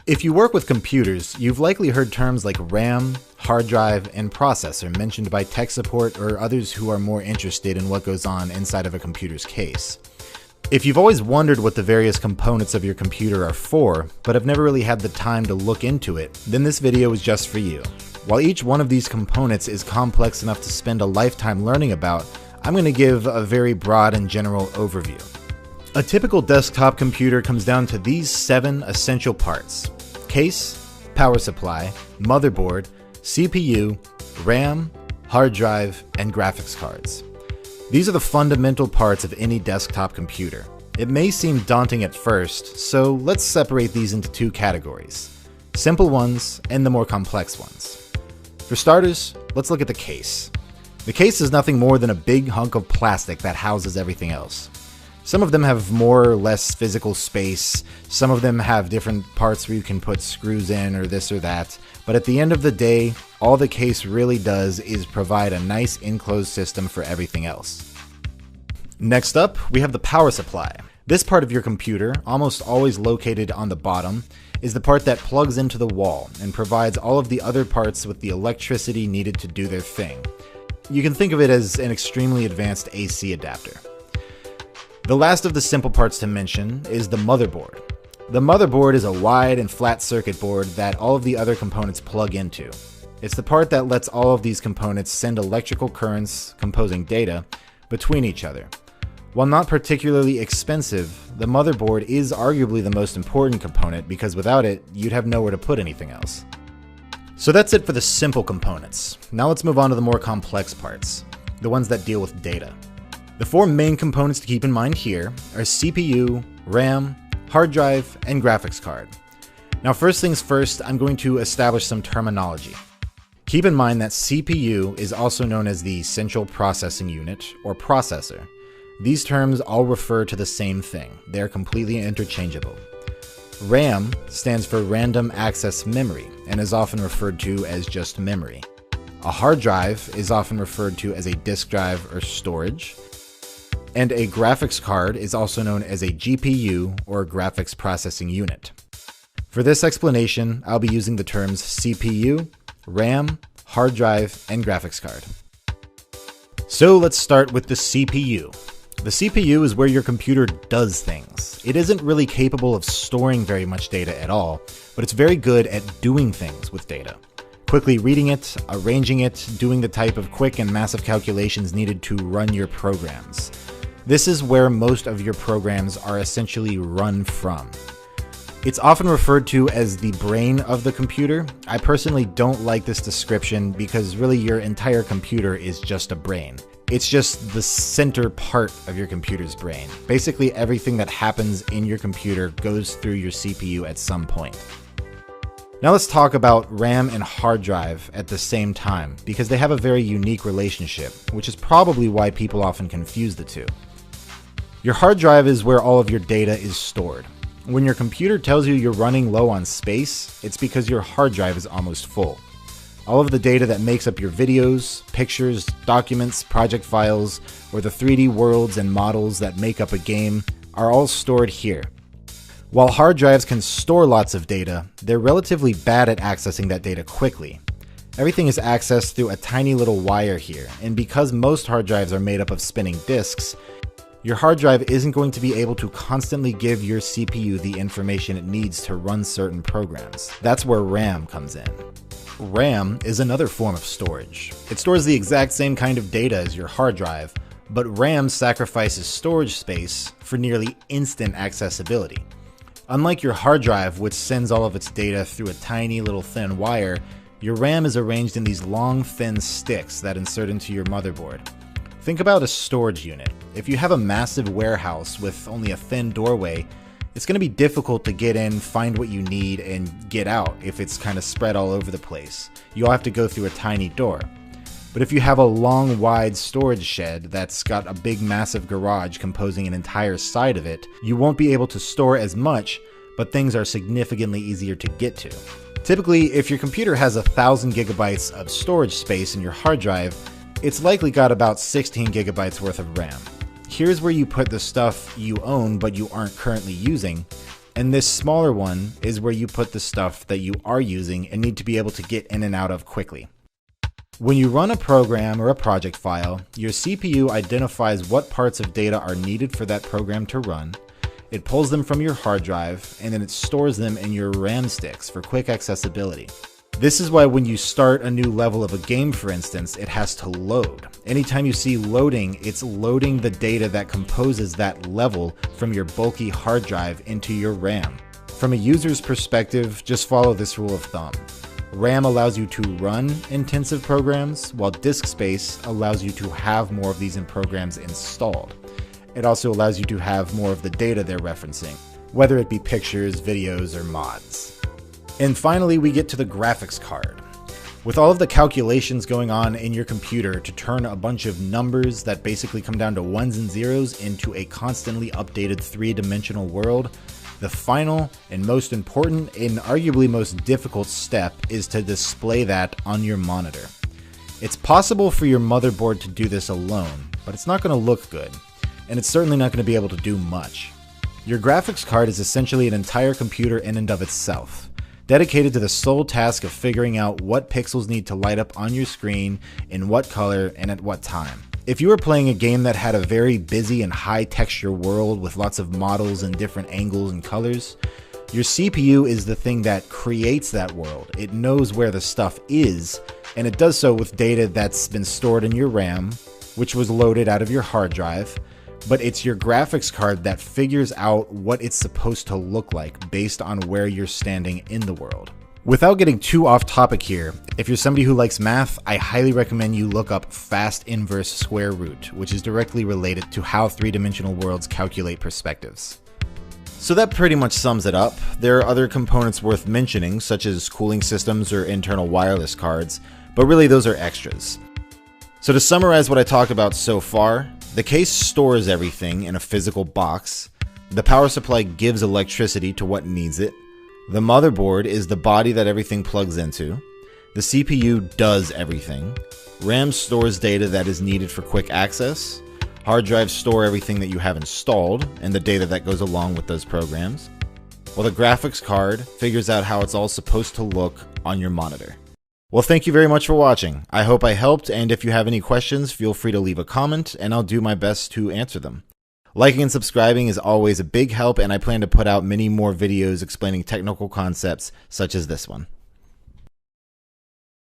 If you work with computers, you've likely heard terms like RAM, hard drive, and processor mentioned by tech support or others who are more interested in what goes on inside of a computer's case. If you've always wondered what the various components of your computer are for, but have never really had the time to look into it, then this video is just for you. While each one of these components is complex enough to spend a lifetime learning about, I'm going to give a very broad and general overview. A typical desktop computer comes down to these 7 essential parts: case, power supply, motherboard, CPU, RAM, hard drive, and graphics cards. These are the fundamental parts of any desktop computer. It may seem daunting at first, so let's separate these into 2 categories: simple ones and the more complex ones. For starters, let's look at the case. The case is nothing more than a big hunk of plastic that houses everything else. Some of them have more or less physical space, some of them have different parts where you can put screws in or this or that, but at the end of the day, all the case really does is provide a nice enclosed system for everything else. Next up, we have the power supply. This part of your computer, almost always located on the bottom, is the part that plugs into the wall and provides all of the other parts with the electricity needed to do their thing. You can think of it as an extremely advanced AC adapter. The last of the simple parts to mention is the motherboard. The motherboard is a wide and flat circuit board that all of the other components plug into. It's the part that lets all of these components send electrical currents, composing data, between each other. While not particularly expensive, the motherboard is arguably the most important component because without it, you'd have nowhere to put anything else. So that's it for the simple components. Now let's move on to the more complex parts, the ones that deal with data. The 4 main components to keep in mind here are CPU, RAM, hard drive, and graphics card. Now first things first, I'm going to establish some terminology. Keep in mind that CPU is also known as the Central Processing Unit, or processor. These terms all refer to the same thing. They are completely interchangeable. RAM stands for Random Access Memory and is often referred to as just memory. A hard drive is often referred to as a disk drive or storage. And a graphics card is also known as a GPU or graphics processing unit. For this explanation, I'll be using the terms CPU, RAM, hard drive, and graphics card. So let's start with the CPU. The CPU is where your computer does things. It isn't really capable of storing very much data at all, but it's very good at doing things with data. Quickly reading it, arranging it, doing the type of quick and massive calculations needed to run your programs. This is where most of your programs are essentially run from. It's often referred to as the brain of the computer. I personally don't like this description because really your entire computer is just a brain. It's just the center part of your computer's brain. Basically everything that happens in your computer goes through your CPU at some point. Now let's talk about RAM and hard drive at the same time because they have a very unique relationship, which is probably why people often confuse the two. Your hard drive is where all of your data is stored. When your computer tells you you're running low on space, it's because your hard drive is almost full. All of the data that makes up your videos, pictures, documents, project files, or the 3D worlds and models that make up a game are all stored here. While hard drives can store lots of data, they're relatively bad at accessing that data quickly. Everything is accessed through a tiny little wire here, and because most hard drives are made up of spinning disks, your hard drive isn't going to be able to constantly give your CPU the information it needs to run certain programs. That's where RAM comes in. RAM is another form of storage. It stores the exact same kind of data as your hard drive, but RAM sacrifices storage space for nearly instant accessibility. Unlike your hard drive, which sends all of its data through a tiny little thin wire, your RAM is arranged in these long, thin sticks that insert into your motherboard. Think about a storage unit. If you have a massive warehouse with only a thin doorway, it's going to be difficult to get in, find what you need, and get out if it's kind of spread all over the place. You'll have to go through a tiny door. But if you have a long, wide storage shed that's got a big, massive garage composing an entire side of it, you won't be able to store as much, but things are significantly easier to get to. Typically, if your computer has 1,000 gigabytes of storage space in your hard drive, it's likely got about 16 gigabytes worth of RAM. Here's where you put the stuff you own but you aren't currently using, And this smaller one is where you put the stuff that you are using and need to be able to get in and out of quickly. When you run a program or a project file, your CPU identifies what parts of data are needed for that program to run. It pulls them from your hard drive, and then it stores them in your RAM sticks for quick accessibility. This is why when you start a new level of a game, for instance, it has to load. Anytime you see loading, it's loading the data that composes that level from your bulky hard drive into your RAM. From a user's perspective, just follow this rule of thumb. RAM allows you to run intensive programs, while disk space allows you to have more of these programs installed. It also allows you to have more of the data they're referencing, whether it be pictures, videos, or mods. And finally, we get to the graphics card. With all of the calculations going on in your computer to turn a bunch of numbers that basically come down to ones and zeros into a constantly updated three-dimensional world, the final and most important and arguably most difficult step is to display that on your monitor. It's possible for your motherboard to do this alone, but it's not going to look good, and it's certainly not going to be able to do much. Your graphics card is essentially an entire computer in and of itself, dedicated to the sole task of figuring out what pixels need to light up on your screen, in what color, and at what time. If you were playing a game that had a very busy and high texture world with lots of models and different angles and colors, your CPU is the thing that creates that world. It knows where the stuff is, and it does so with data that's been stored in your RAM, which was loaded out of your hard drive, but it's your graphics card that figures out what it's supposed to look like based on where you're standing in the world. Without getting too off topic here, if you're somebody who likes math, I highly recommend you look up fast inverse square root, which is directly related to how three-dimensional worlds calculate perspectives. So that pretty much sums it up. There are other components worth mentioning, such as cooling systems or internal wireless cards, but really those are extras. So to summarize what I talked about so far, the case stores everything in a physical box, the power supply gives electricity to what needs it, the motherboard is the body that everything plugs into, the CPU does everything, RAM stores data that is needed for quick access, hard drives store everything that you have installed and the data that goes along with those programs, while the graphics card figures out how it's all supposed to look on your monitor. Well, thank you very much for watching. I hope I helped, and if you have any questions, feel free to leave a comment and I'll do my best to answer them. Liking and subscribing is always a big help, and I plan to put out many more videos explaining technical concepts such as this one.